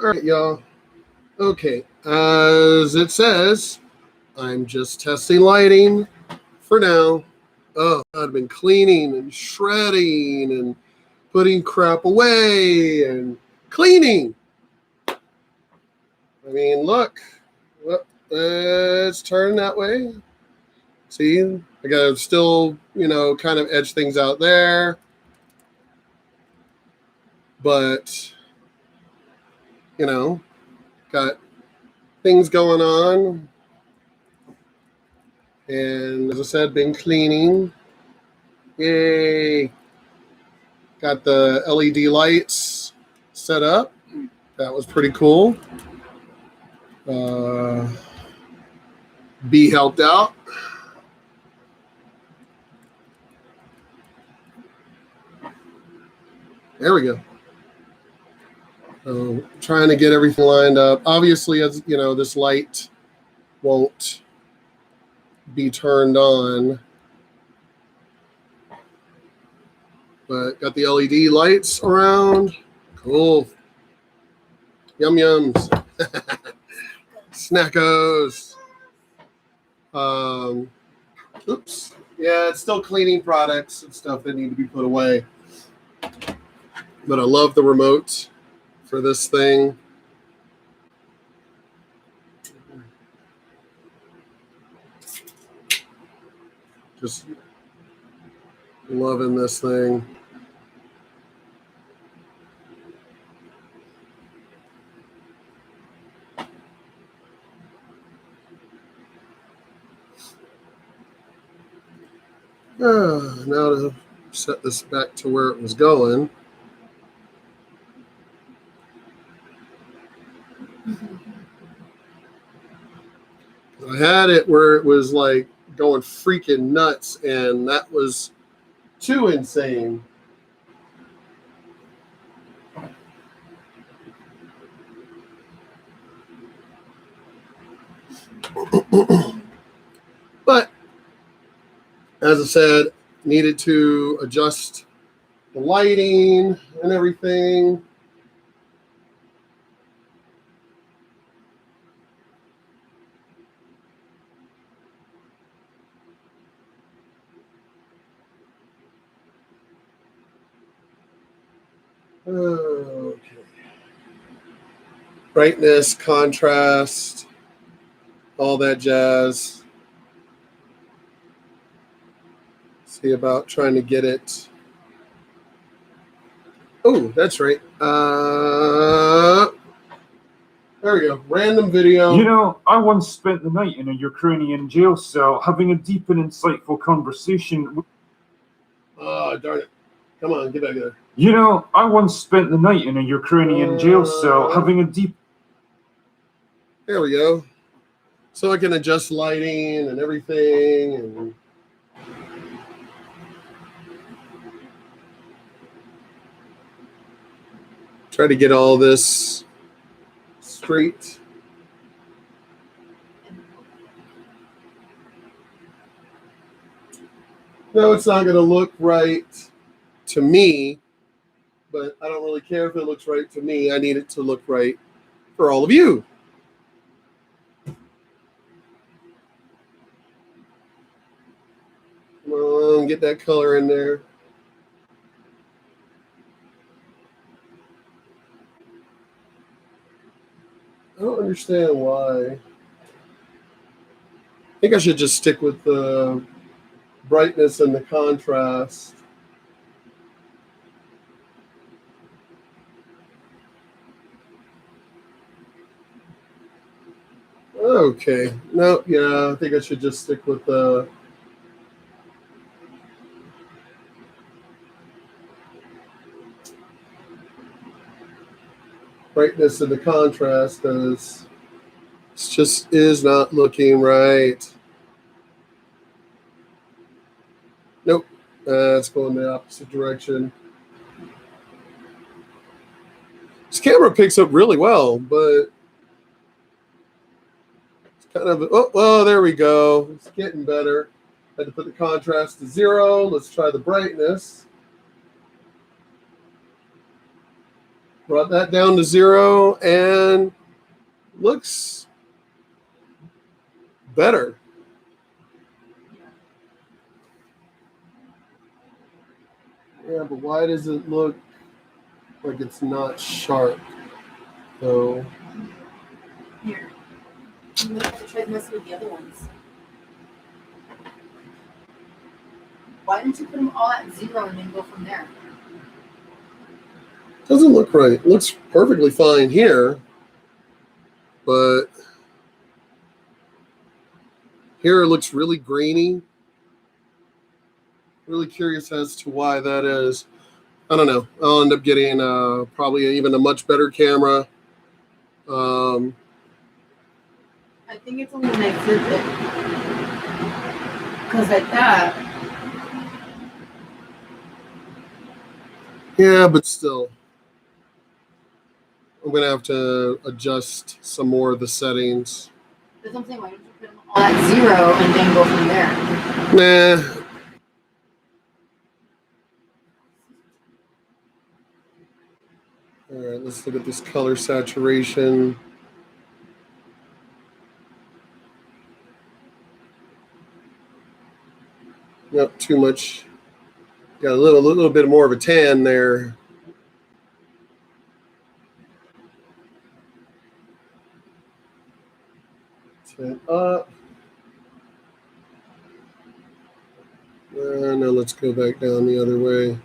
All right, y'all. Okay, as it says, I'm just testing lighting for now. Oh, I've been cleaning and shredding and putting crap away and cleaning. I mean, look, it's turning that way. See, I got to still, kind of edge things out there, but got things going on. And as I said, been cleaning. Yay! Got the LED lights set up. That was pretty cool. B helped out. There we go. Trying to get everything lined up. Obviously, as you know, this light won't be turned on, but got the LED lights around. Cool. Yum yums. Snackos. Oops. Yeah, it's still cleaning products and stuff that need to be put away. But I love the remote for this thing. Just loving this thing. Now to set this back to where it was going. I had it where it was like going freaking nuts, and that was too insane. But as I said, needed to adjust the lighting and everything. Okay. Brightness, contrast, all that jazz. See about trying to get it. Oh, that's right. There we go. Random video. You know, I once spent the night in a Ukrainian jail cell having a deep and insightful conversation with... Oh, darn it. Come on, get back there. You know, I once spent the night in a Ukrainian jail cell having a deep... There we go. So I can adjust lighting and everything and try to get all this straight. No, it's not going to look right to me, but I don't really care if it looks right to me. I need it to look right for all of you. Come on, get that color in there. I don't understand why. I think I should just stick with the brightness and the contrast. Okay. No, yeah, I think I should just stick with the brightness and the contrast, because it just is not looking right. Nope. It's going the opposite direction. This camera picks up really well, but it's kind of... Oh, there we go. It's getting better. Had to put the contrast to 0. Let's try the brightness. Brought that down to 0 and looks better. Yeah, but why does it look like it's not sharp? So Here. I'm gonna have to try messing with the other ones. Why didn't you put them all at 0 and then go from there? doesn't look right. It looks perfectly fine here, but here it looks really grainy. Really curious as to why that is. I don't know. I'll end up getting probably even a much better camera. I think it's only when I flip it. Because like that. Yeah, but still. I'm going to have to adjust some more of the settings. That's what I'm saying. Why don't you put them all at 0 and then go from there? Nah. All right, let's look at this color saturation. Not too much. Got a little bit more of a tan there. Tan up. Now let's go back down the other way.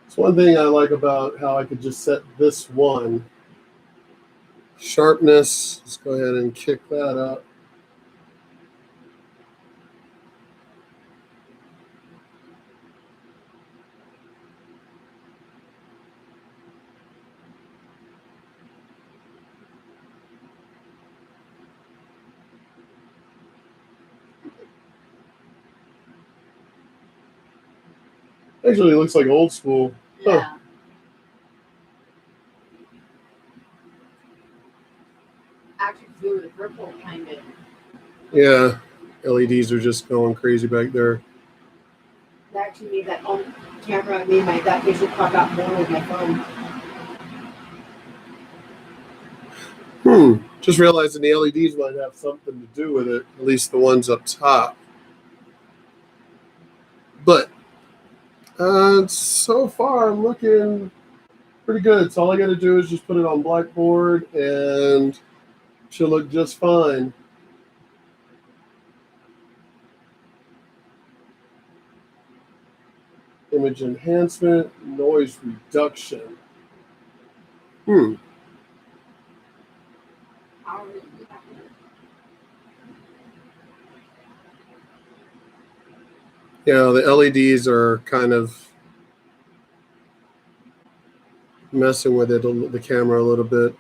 It's one thing I like about how I could just set this one. Sharpness, let's go ahead and kick that up. Actually, it looks like old school. Yeah. Huh. Actually, blue with purple kind of. Yeah, LEDs are just going crazy back there. That actually made that on camera made my that facial crop out more with my phone. Just realizing the LEDs might have something to do with it, at least the ones up top. But so far, I'm looking pretty good. So all I got to do is just put it on Blackboard and it should look just fine. Image enhancement, noise reduction. Yeah, the LEDs are kind of messing with it, the camera a little bit.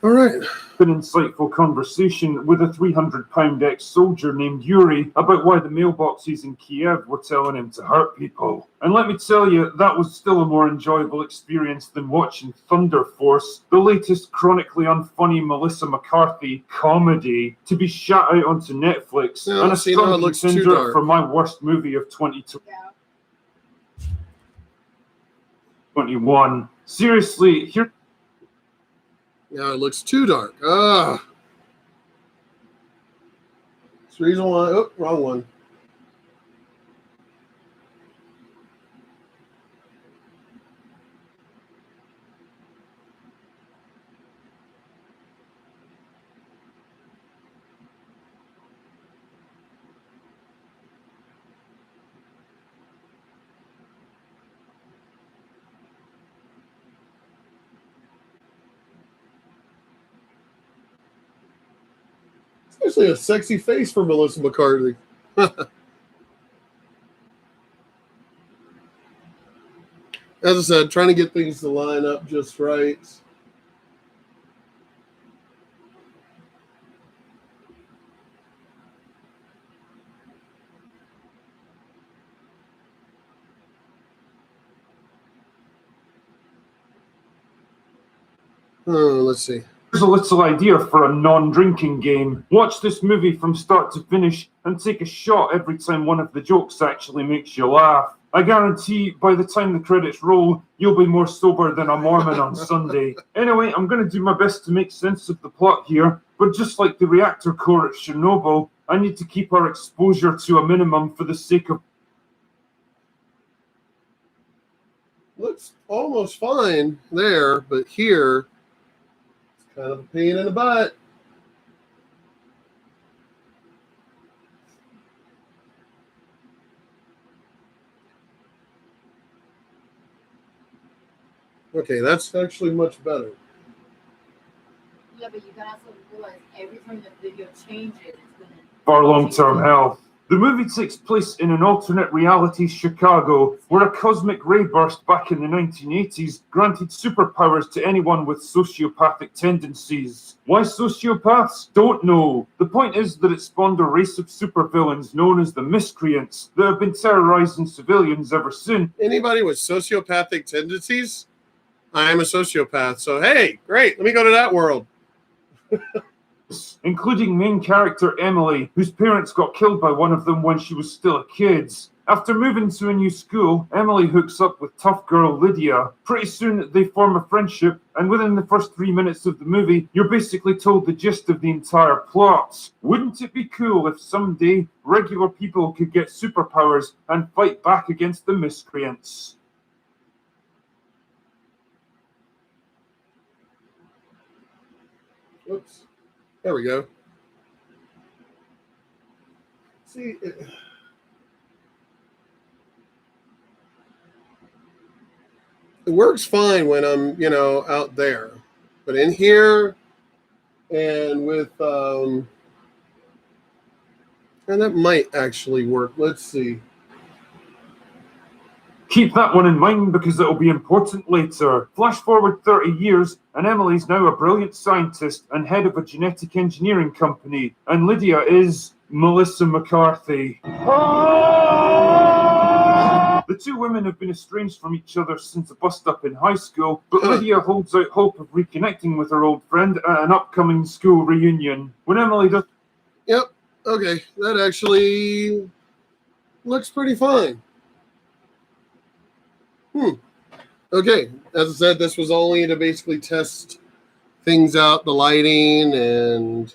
All right. An insightful conversation with a 300-pound ex-soldier named Yuri about why the mailboxes in Kiev were telling him to hurt people. And let me tell you, that was still a more enjoyable experience than watching Thunder Force, the latest chronically unfunny Melissa McCarthy comedy, to be shot out onto Netflix, No, and a see, now strong it looks too contender dark. for my worst movie of 2021. Yeah. Seriously, here. Now it looks too dark. That's the reason why. Oh, wrong one. It's actually a sexy face for Melissa McCarthy. As I said, trying to get things to line up just right. Let's see. Here's a little idea for a non-drinking game. Watch this movie from start to finish and take a shot every time one of the jokes actually makes you laugh. I guarantee by the time the credits roll, you'll be more sober than a Mormon on Sunday. Anyway, I'm going to do my best to make sense of the plot here, but just like the reactor core at Chernobyl, I need to keep our exposure to a minimum for the sake of... Looks almost fine there, but here, it's kind of a pain in the butt. Okay, that's actually much better. Yeah, but you gotta also realize every time the video changes, it's gonna. our long-term health. The movie takes place in an alternate reality Chicago, where a cosmic ray burst back in the 1980s granted superpowers to anyone with sociopathic tendencies. Why sociopaths? Don't know. The point is that it spawned a race of supervillains known as the Miscreants that have been terrorizing civilians ever since. Anybody with sociopathic tendencies? I am a sociopath, so hey, great, let me go to that world. Including main character Emily, whose parents got killed by one of them when she was still a kid. After moving to a new school, Emily hooks up with tough girl Lydia. Pretty soon, they form a friendship, and within the first 3 minutes of the movie, you're basically told the gist of the entire plot. Wouldn't it be cool if someday regular people could get superpowers and fight back against the Miscreants? Oops. There we go. See, it works fine when I'm, out there. But in here and with, and that might actually work. Let's see. Keep that one in mind because it'll be important later. Flash forward 30 years, and Emily's now a brilliant scientist and head of a genetic engineering company, and Lydia is Melissa McCarthy. The two women have been estranged from each other since a bust-up in high school, but Lydia holds out hope of reconnecting with her old friend at an upcoming school reunion. When Emily does... Yep, okay, that actually looks pretty fine. Okay, as I said, this was only to basically test things out, the lighting, and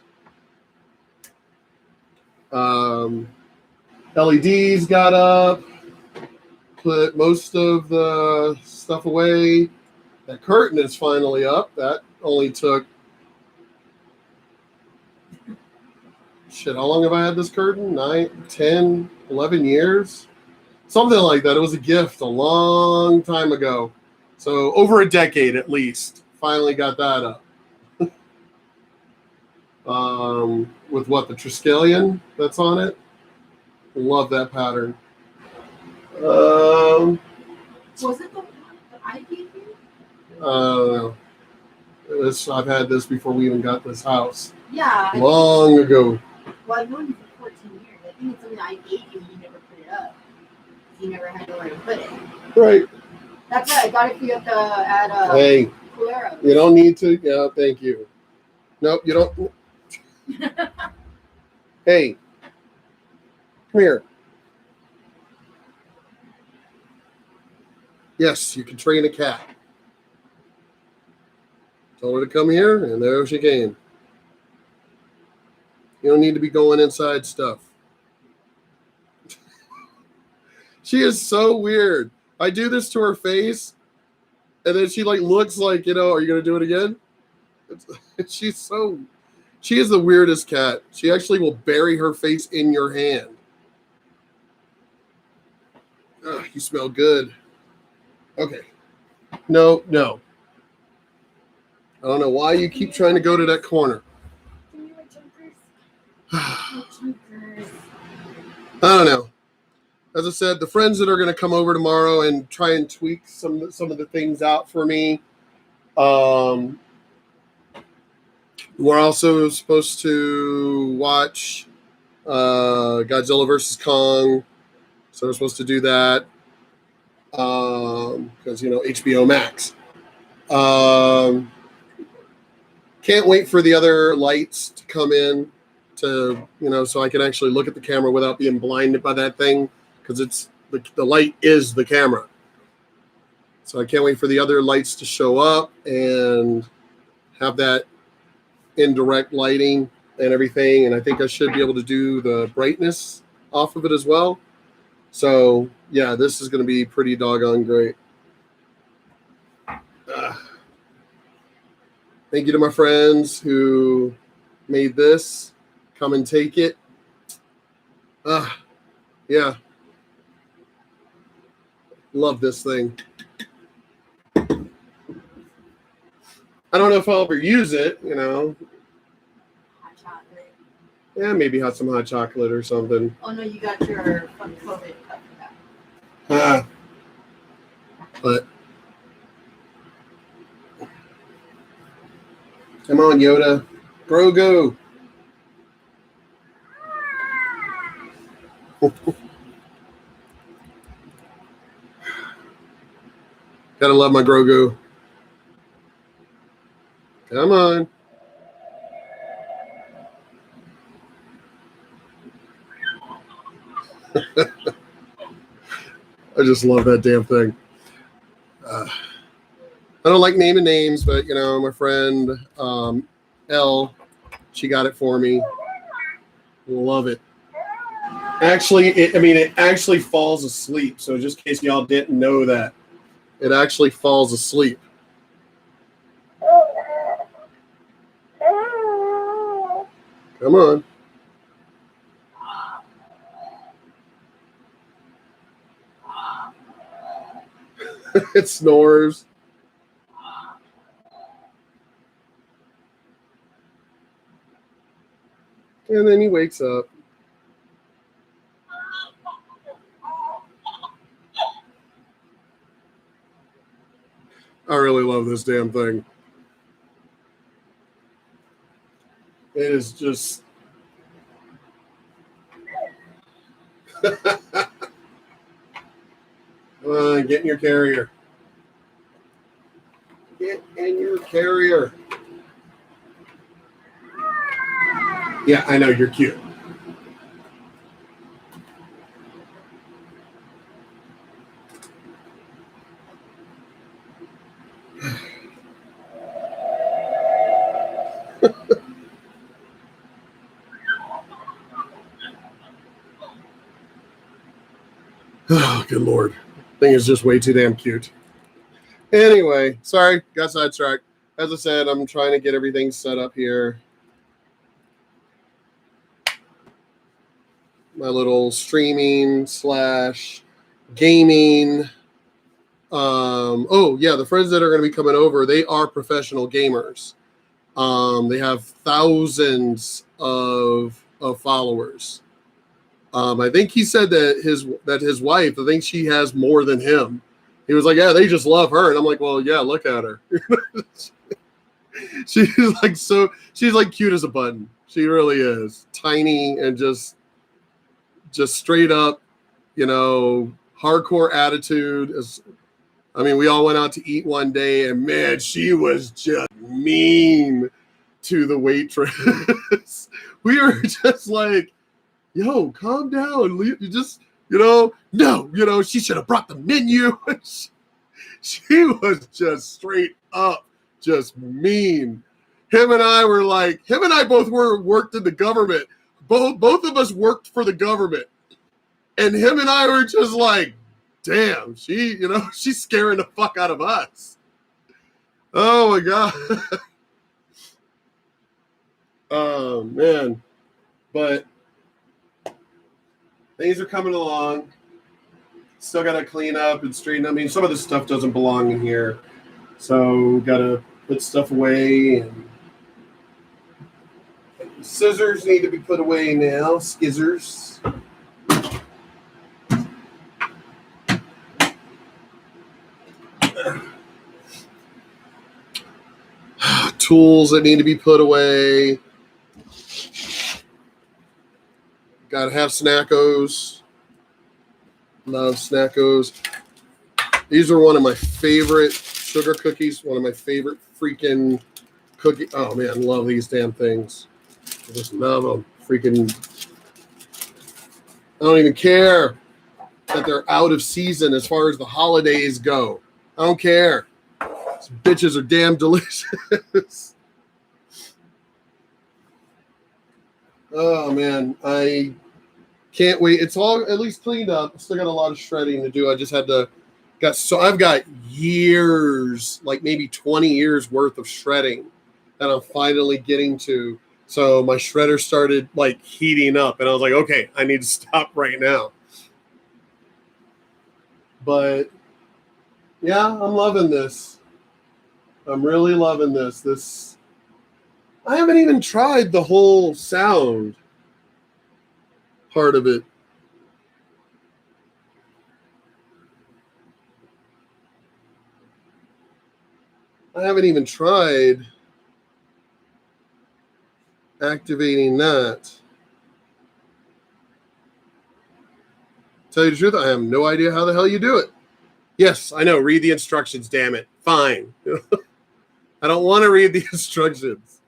LEDs got up, put most of the stuff away. That curtain is finally up. That only took, how long have I had this curtain? 9, 10, 11 years? Something like that. It was a gift a long time ago. So over a decade at least. Finally got that up. With what, the Triskelion that's on it? Love that pattern. Was it the I gave you? No. I've had this before we even got this house. Yeah. Long ago. Well, I've known you for 14 years. I think it's something I gave you and you never put it up. You never had nowhere to put it. Right. That's right. I got it for you at Hey, Calero. you don't need to. Yeah, thank you. Nope, you don't. Hey, come here. Yes, you can train a cat. Told her to come here, and there she came. You don't need to be going inside stuff. She is so weird. I do this to her face, and then she looks like, are you going to do it again? She is the weirdest cat. She actually will bury her face in your hand. Ugh, you smell good. Okay. No. I don't know why you keep trying to go to that corner. I don't know. As I said, the friends that are going to come over tomorrow and try and tweak some of the things out for me. We're also supposed to watch Godzilla vs. Kong. So we're supposed to do that because, HBO Max. Can't wait for the other lights to come in to, so I can actually look at the camera without being blinded by that thing, because it's the light is the camera. So I can't wait for the other lights to show up and have that indirect lighting and everything. And I think I should be able to do the brightness off of it as well. So yeah, this is going to be pretty doggone great. Thank you to my friends who made this. Come and take it. Yeah. Love this thing. I don't know if I'll ever use it, Hot chocolate. Yeah, maybe have some hot chocolate or something. Oh no, you got your from COVID cup for that. But come on, Yoda. Grogu. Gotta love my Grogu. Come on. I just love that damn thing. I don't like naming names, but my friend Elle, she got it for me. Love it. Actually, it actually falls asleep. So just in case y'all didn't know that, it actually falls asleep. Come on. It snores. And then he wakes up. I really love this damn thing. It is just... Get in your carrier. Get in your carrier. Yeah, I know, you're cute. Oh, good Lord. Thing is just way too damn cute. Anyway, sorry, got sidetracked. As I said, I'm trying to get everything set up here. My little streaming / gaming. Oh, yeah, the friends that are going to be coming over, they are professional gamers. They have thousands of followers. I think he said that his wife, I think she has more than him. He was like, yeah, they just love her. And I'm like, well, yeah, look at her. She's like cute as a button. She really is. Tiny and just straight up, hardcore attitude. We all went out to eat one day, and man, she was just mean to the waitress. We were just like, yo, calm down. You just, no, she should have brought the menu. She was just straight up, just mean. Him and I both worked in the government. Both of us worked for the government. And him and I were just like, damn, she's scaring the fuck out of us. Oh my God. Oh man. But things are coming along. Still got to clean up and straighten. Some of this stuff doesn't belong in here. So got to put stuff away. And scissors need to be put away now. Skizzers. Tools that need to be put away. Gotta have Snackos. Love Snackos. These are one of my favorite sugar cookies. One of my favorite freaking cookie. Oh man, I love these damn things. I just love them. Freaking. I don't even care that they're out of season as far as the holidays go. I don't care. These bitches are damn delicious. Oh man, I can't wait. It's all at least cleaned up. I still got a lot of shredding to do. I just had to I've got years, like maybe 20 years worth of shredding that I'm finally getting to. So my shredder started like heating up and I was like, okay, I need to stop right now. But yeah, I'm loving this. I'm really loving this. I haven't even tried the whole sound part of it. I haven't even tried activating that. Tell you the truth, I have no idea how the hell you do it. Yes, I know. Read the instructions, damn it. Fine. I don't want to read the instructions.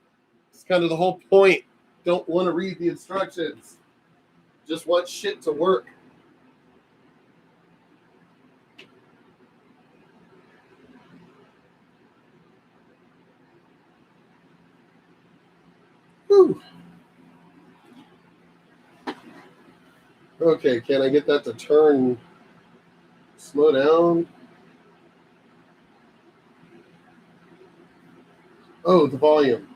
It's kind of the whole point. Don't want to read the instructions. Just want shit to work. Whew. Okay, can I get that to turn, slow down? Oh, the volume.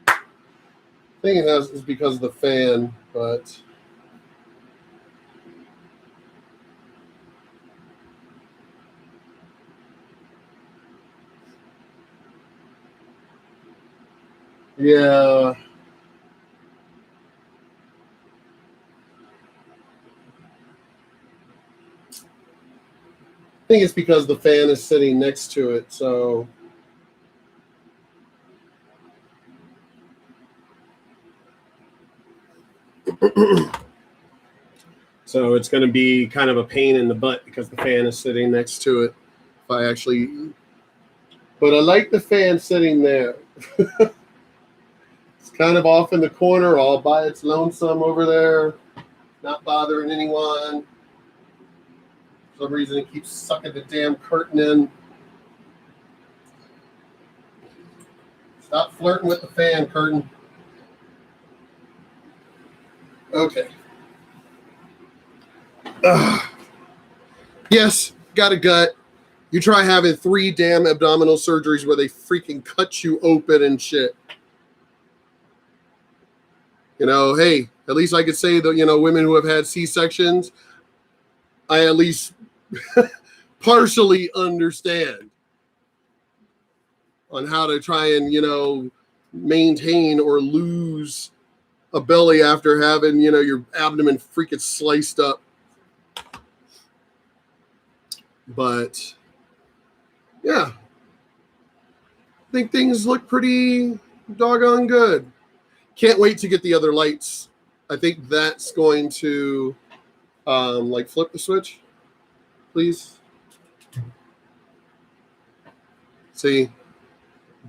I think it has is because of the fan, but yeah. I think it's because the fan is sitting next to it, so so it's going to be kind of a pain in the butt because the fan is sitting next to it. If I actually, but I like the fan sitting there. It's kind of off in the corner, all by its lonesome over there, not bothering anyone. For some reason, it keeps sucking the damn curtain in. Stop flirting with the fan, curtain. Okay. Yes, got a gut. You try having 3 damn abdominal surgeries where they freaking cut you open and shit. You know, hey, at least I could say that, you know, women who have had C-sections, I at least partially understand on how to try and, you know, maintain or lose a belly after having, you know, your abdomen freaking sliced up. But yeah, I think things look pretty doggone good. Can't wait to get the other lights. I think that's going to like flip the switch, please. See,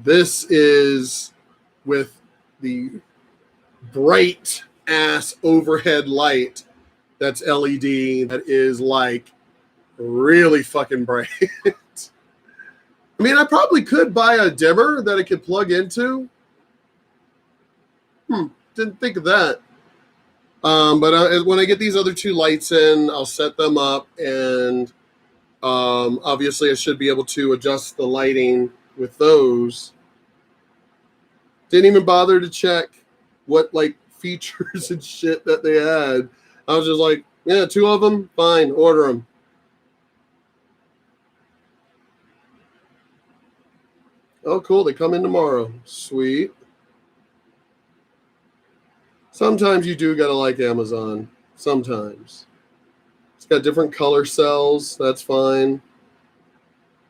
this is with the bright ass overhead light that's LED that is like really fucking bright. I mean, I probably could buy a dimmer that it could plug into. Didn't think of that. But when I get these other 2 lights in, I'll set them up, and obviously I should be able to adjust the lighting with those. Didn't even bother to check what like features and shit that they had. I was just like, yeah, 2 of them, fine, order them. Oh, cool, they come in tomorrow. Sweet. Sometimes you do gotta like Amazon. Sometimes. It's got different color cells. That's fine.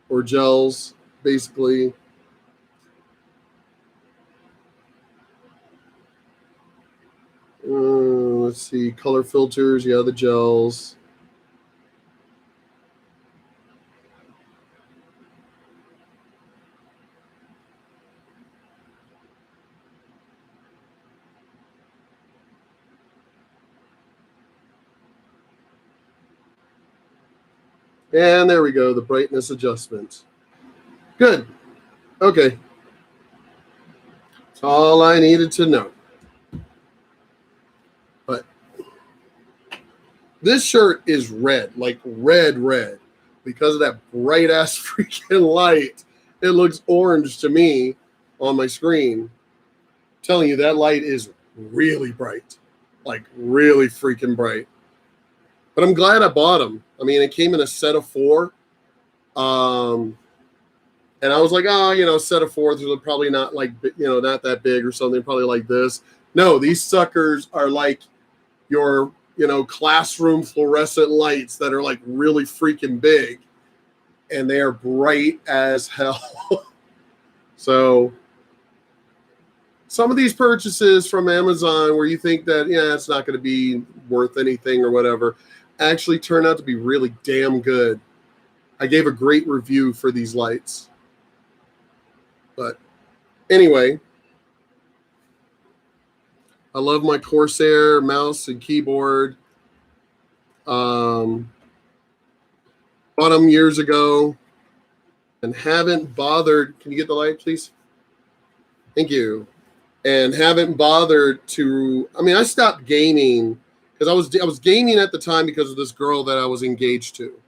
Or gels, basically. Let's see. Color filters. Yeah, the gels. And there we go, the brightness adjustment. Good. Okay. That's all I needed to know. But this shirt is red, like red. Because of that bright ass freaking light, it looks orange to me on my screen. I'm telling you, that light is really bright, like really freaking bright. But I'm glad I bought them. I mean, it came in a set of 4. And I was like, oh, set of 4, they're probably not like, not that big or something, probably like this. No, these suckers are like your, classroom fluorescent lights that are like really freaking big. And they are bright as hell. So some of these purchases from Amazon where you think that, it's not going to be worth anything or whatever, actually turn out to be really damn good. I gave a great review for these lights. But anyway, I love my Corsair mouse and keyboard. Bought them years ago and haven't bothered. Can you get the light, please? Thank you. And haven't bothered to. I mean, I stopped gaming because I was gaming at the time because of this girl that I was engaged to,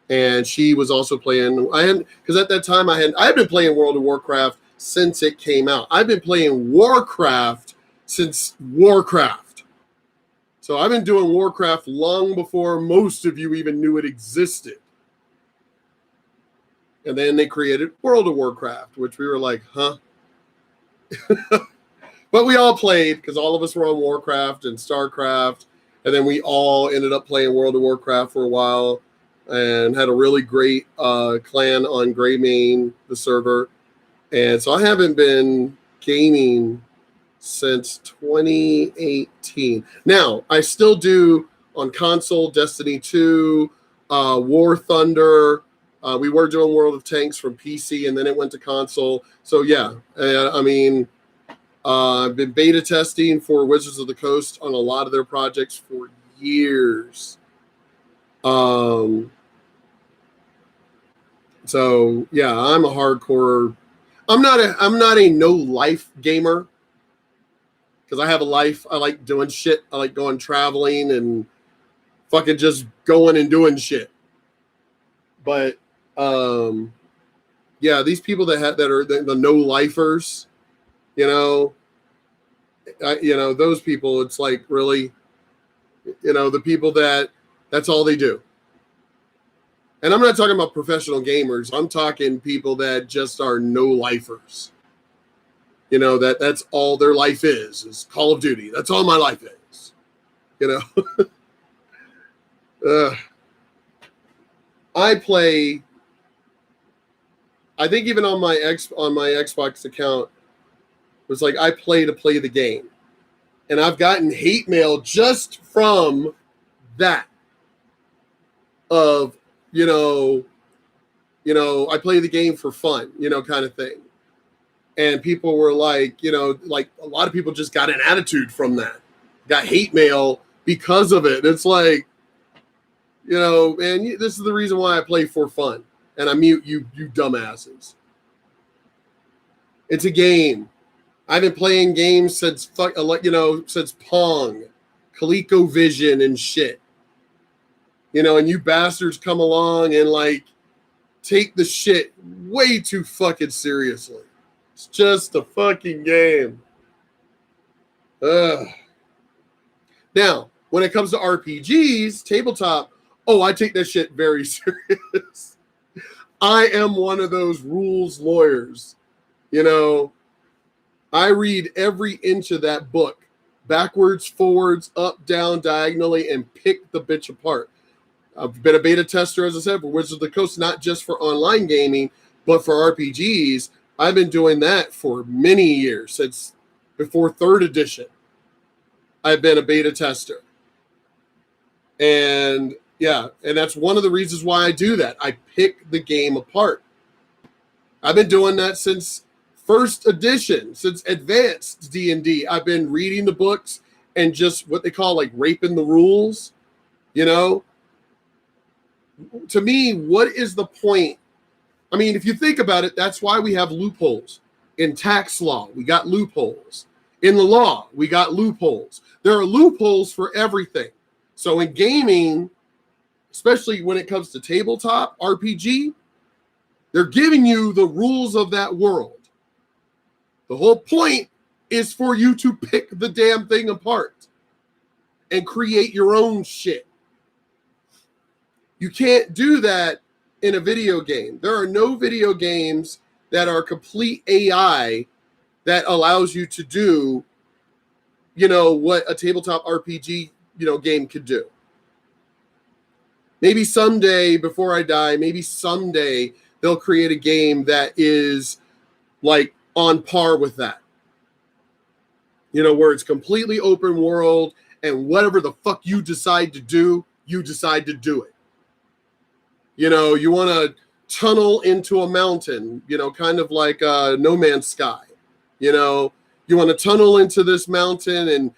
and she was also playing. Because at that time I had been playing World of Warcraft since it came out. I've been playing Warcraft since Warcraft. So I've been doing Warcraft long before most of you even knew it existed. And then they created World of Warcraft, which we were like, huh? But we all played because all of us were on Warcraft and StarCraft. And then we all ended up playing World of Warcraft for a while and had a really great clan on Greymane, the server. And so I haven't been gaming since 2018. Now, I still do on console Destiny 2, War Thunder. We were doing World of Tanks from PC, and then it went to console. So, yeah, I mean, I've been beta testing for Wizards of the Coast on a lot of their projects for years. So, yeah, I'm a hardcore. I'm not a no life gamer. Because I have a life. I like doing shit. I like going traveling and fucking just going and doing shit. But yeah, these people that are the no lifers, those people. It's like really, the people that's all they do. And I'm not talking about professional gamers. I'm talking people that just are no lifers. That's all their life is Call of Duty. That's all my life is. I play. I think even on my Xbox account, it was like I play to play the game, and I've gotten hate mail just from that. Of I play the game for fun, kind of thing. And people were like, like a lot of people just got an attitude from that, got hate mail because of it. It's like, man, this is the reason why I play for fun. And I mute you dumbasses. It's a game. I've been playing games since since Pong, ColecoVision and shit. And you bastards come along and like take the shit way too fucking seriously. It's just a fucking game. Now, when it comes to RPGs, tabletop, I take that shit very serious. I am one of those rules lawyers. I read every inch of that book, backwards, forwards, up, down, diagonally, and pick the bitch apart. I've been a beta tester, as I said, for Wizards of the Coast, not just for online gaming, but for RPGs. I've been doing that for many years, since before 3rd edition. I've been a beta tester. And yeah, and that's one of the reasons why I do that. I pick the game apart. I've been doing that since 1st edition, since advanced D&D. I've been reading the books and just what they call like raping the rules, to me, what is the point? I mean, if you think about it, that's why we have loopholes. In tax law, we got loopholes. In the law, we got loopholes. There are loopholes for everything. So in gaming, especially when it comes to tabletop RPG, they're giving you the rules of that world. The whole point is for you to pick the damn thing apart and create your own shit. You can't do that in a video game. There are no video games that are complete AI that allows you to do, what a tabletop RPG, game could do. Maybe someday, before I die, maybe someday they'll create a game that is like on par with that. Where it's completely open world and whatever the fuck you decide to do, you decide to do it. You want to tunnel into a mountain, kind of like No Man's Sky. You want to tunnel into this mountain and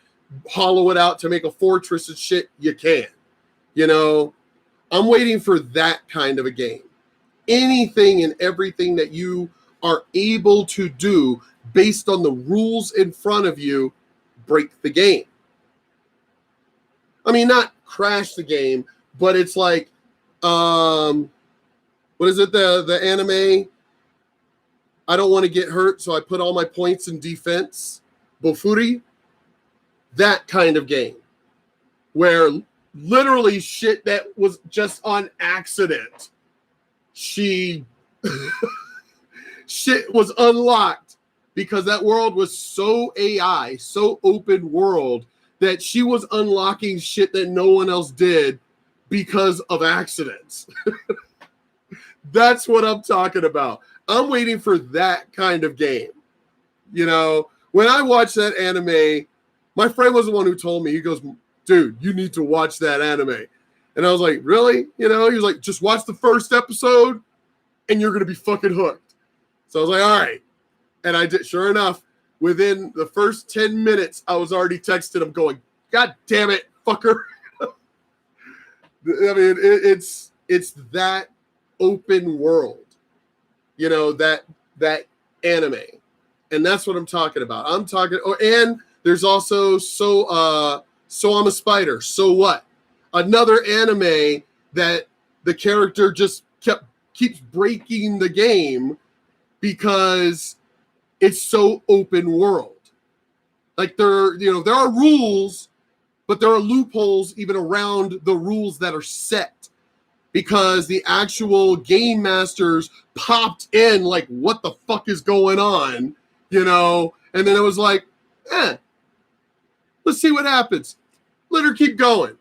hollow it out to make a fortress and shit, you can. I'm waiting for that kind of a game. Anything and everything that you are able to do based on the rules in front of you, break the game. I mean, not crash the game, but it's like, what is it? The anime? I don't want to get hurt, so I put all my points in defense. Bofuri. That kind of game. Where literally shit that was just on accident. Shit was unlocked because that world was so AI, so open world, that she was unlocking shit that no one else did because of accidents. That's what I'm talking about. I'm waiting for that kind of game. When I watched that anime, my friend was the one who told me, he goes, dude, you need to watch that anime. And I was like, really? He was like, just watch the first episode and you're going to be fucking hooked. So I was like, all right. And I did. Sure enough, within the first 10 minutes, I was already texting him going, God damn it, fucker. I mean, it's that open world, that anime. And that's what I'm talking about. And there's also So I'm a Spider. So what? Another anime that the character just keeps breaking the game because it's so open world. Like there are rules, but there are loopholes even around the rules that are set because the actual game masters popped in like, what the fuck is going on? And then it was like, let's see what happens. Let her keep going.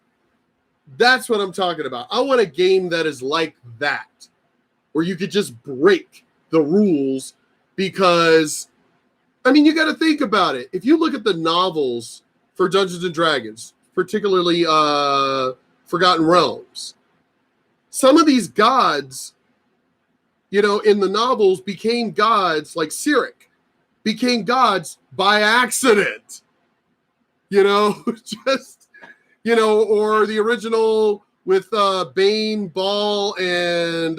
That's what I'm talking about. I want a game that is like that, where you could just break the rules because, I mean, you got to think about it. If you look at the novels for Dungeons and Dragons, particularly Forgotten Realms, some of these gods, in the novels became gods, like Cyric became gods by accident. Just, or the original with Bane Ball and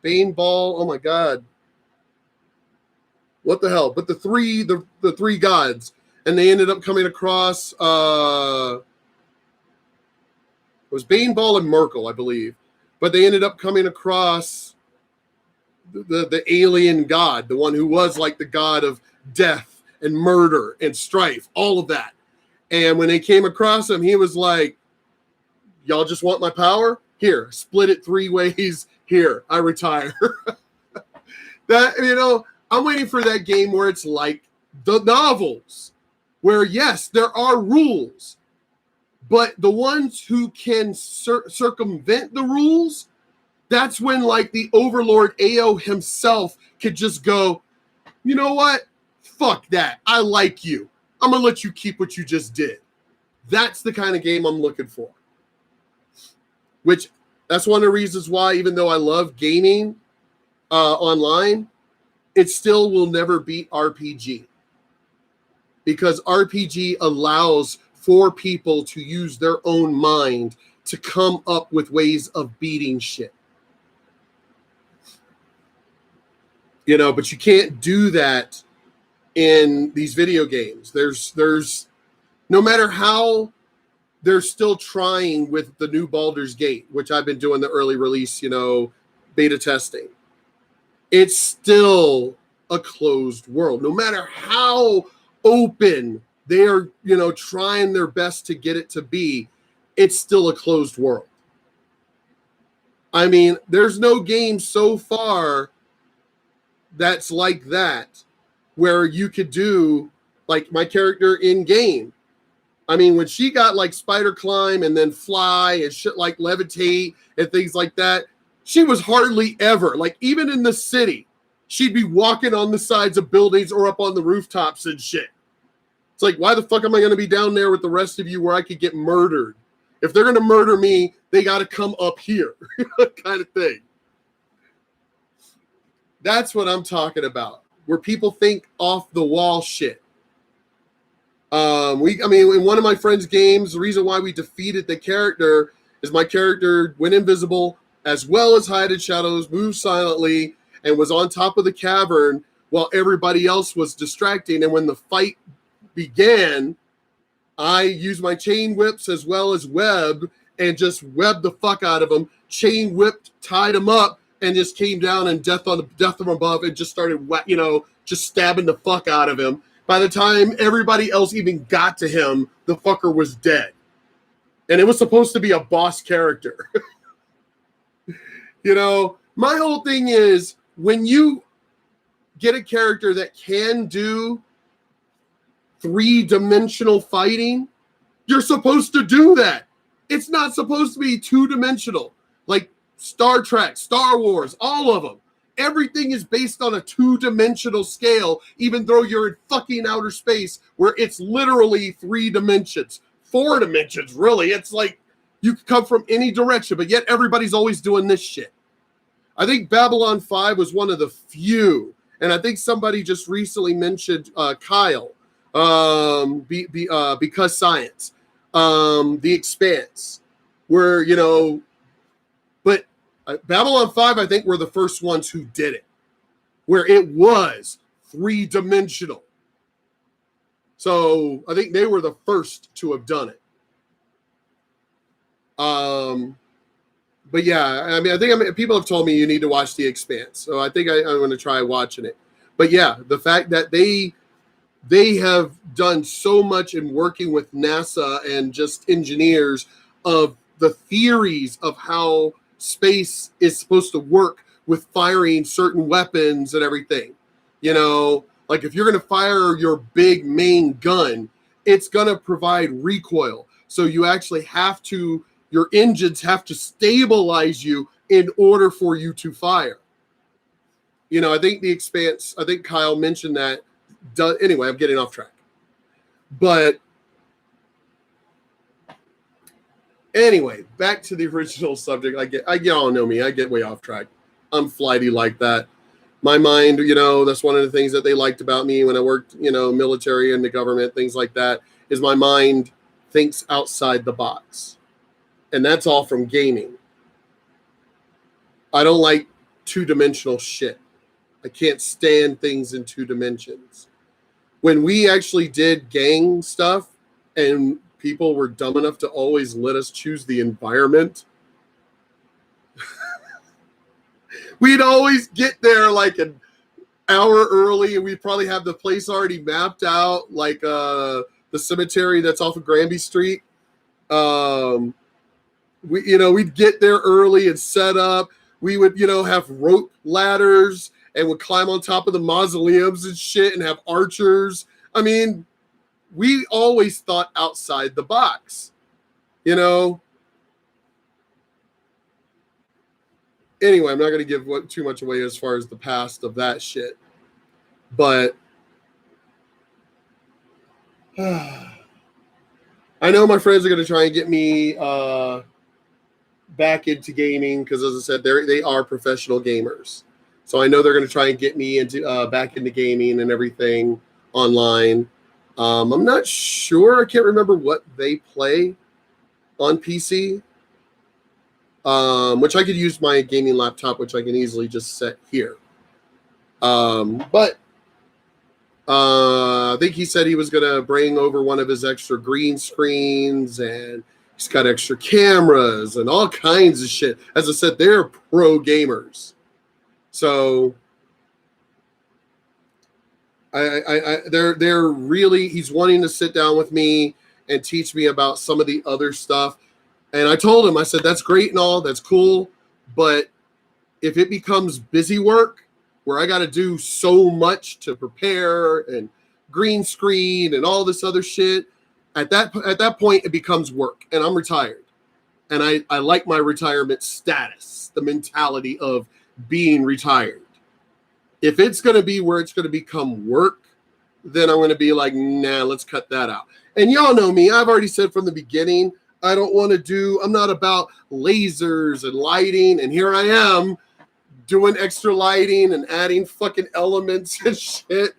Bane Ball. Oh my God. What the hell? But the three gods, and they ended up coming across, it was Bane Ball and Merkel, I believe. But they ended up coming across the alien god, the one who was like the god of death and murder and strife, all of that. And when they came across him, he was like, y'all just want my power? Here, split it 3 ways. Here, I retire. I'm waiting for that game where it's like the novels, where yes, there are rules, but the ones who can circumvent the rules, that's when like the overlord AO himself could just go, you know what? Fuck that. I like you. I'm going to let you keep what you just did. That's the kind of game I'm looking for. Which, that's one of the reasons why, even though I love gaming online, it still will never beat RPG. Because RPG allows for people to use their own mind to come up with ways of beating shit. You know, but you can't do that in these video games. There's no matter how they're still trying with the new Baldur's Gate, which I've been doing the early release, you know, beta testing. It's still a closed world. No matter how open they are, you know, trying their best to get it to be, it's still a closed world. I mean, there's no game so far that's like that, where you could do like my character in game. I mean, when she got like spider climb and then fly and shit like levitate and things like that, she was hardly ever, like even in the city, she'd be walking on the sides of buildings or up on the rooftops and shit. It's like, why the fuck am I going to be down there with the rest of you where I could get murdered? If they're going to murder me, they got to come up here, kind of thing. That's what I'm talking about, where people think off the wall shit. I mean, in one of my friend's games, the reason why we defeated the character is my character went invisible, as well as hide in shadows, moved silently, and was on top of the cavern while everybody else was distracting. And when the fight began, I used my chain whips as well as web and just webbed the fuck out of them, chain whipped, tied him up, and just came down and death from above and just started, you know, just stabbing the fuck out of him. By the time everybody else even got to him, the fucker was dead. And it was supposed to be a boss character. You know, my whole thing is when you get a character that can do three-dimensional fighting, you're supposed to do that. It's not supposed to be two-dimensional. Like Star Trek, Star Wars, all of them. Everything is based on a two-dimensional scale, even though you're in fucking outer space where it's literally 3 dimensions. 4 dimensions, really. It's like you could come from any direction, but yet everybody's always doing this shit. I think Babylon 5 was one of the few, and I think somebody just recently mentioned Kyle, Because Science, The Expanse, where, you know, but Babylon 5, I think, were the first ones who did it, where it was 3-dimensional. So I think they were the first to have done it. But yeah, I mean, people have told me you need to watch The Expanse, so I think I'm going to try watching it. But yeah, the fact that they have done so much in working with NASA and just engineers of the theories of how space is supposed to work with firing certain weapons and everything. You know, like if you're going to fire your big main gun, it's going to provide recoil. So you actually have to, your engines have to stabilize you in order for you to fire. You know, I think The Expanse, I think Kyle mentioned that. Anyway, I'm getting off track. But anyway, back to the original subject. Y'all know me. I get way off track. I'm flighty like that. My mind, you know, that's one of the things that they liked about me when I worked, you know, military and the government, things like that, is my mind thinks outside the box. And that's all from gaming. I don't like two-dimensional shit. I can't stand things in 2 dimensions. When we actually did gang stuff and people were dumb enough to always let us choose the environment, we'd always get there like an hour early and we'd probably have the place already mapped out, like the cemetery that's off of Granby Street. We'd get there early and set up. We would, you know, have rope ladders and would climb on top of the mausoleums and shit and have archers. I mean, we always thought outside the box, you know? Anyway, I'm not going to give too much away as far as the past of that shit. But I know my friends are going to try and get me back into gaming because, as I said, they are professional gamers. So I know they're going to try and get me into back into gaming and everything online. I'm not sure. I can't remember what they play on PC. which I could use my gaming laptop, which I can easily just set here. But I think he said he was going to bring over one of his extra green screens, and he's got extra cameras and all kinds of shit. As I said, they're pro gamers. So they're really, he's wanting to sit down with me and teach me about some of the other stuff. And I told him, I said, that's great and all, that's cool. But if it becomes busy work where I got to do so much to prepare and green screen and all this other shit, at that point, it becomes work, and I'm retired. And I like my retirement status, the mentality of being retired. If it's going to be where it's going to become work, then I'm going to be like, nah, let's cut that out. And y'all know me. I've already said from the beginning, I'm not about lasers and lighting. And here I am doing extra lighting and adding fucking elements and shit.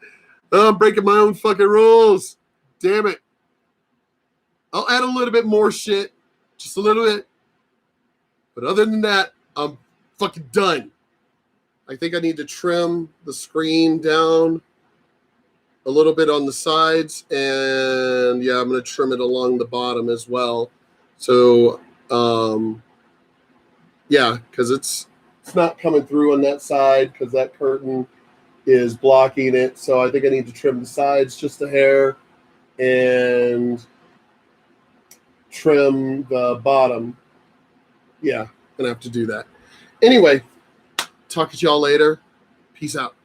I'm breaking my own fucking rules. Damn it. I'll add a little bit more shit. Just a little bit. But other than that, I'm fucking done. I think I need to trim the screen down a little bit on the sides. And yeah, I'm going to trim it along the bottom as well. So, yeah, because it's not coming through on that side because that curtain is blocking it. So I think I need to trim the sides just a hair and trim the bottom. Yeah, gonna have to do that. Anyway, talk to y'all later. Peace out.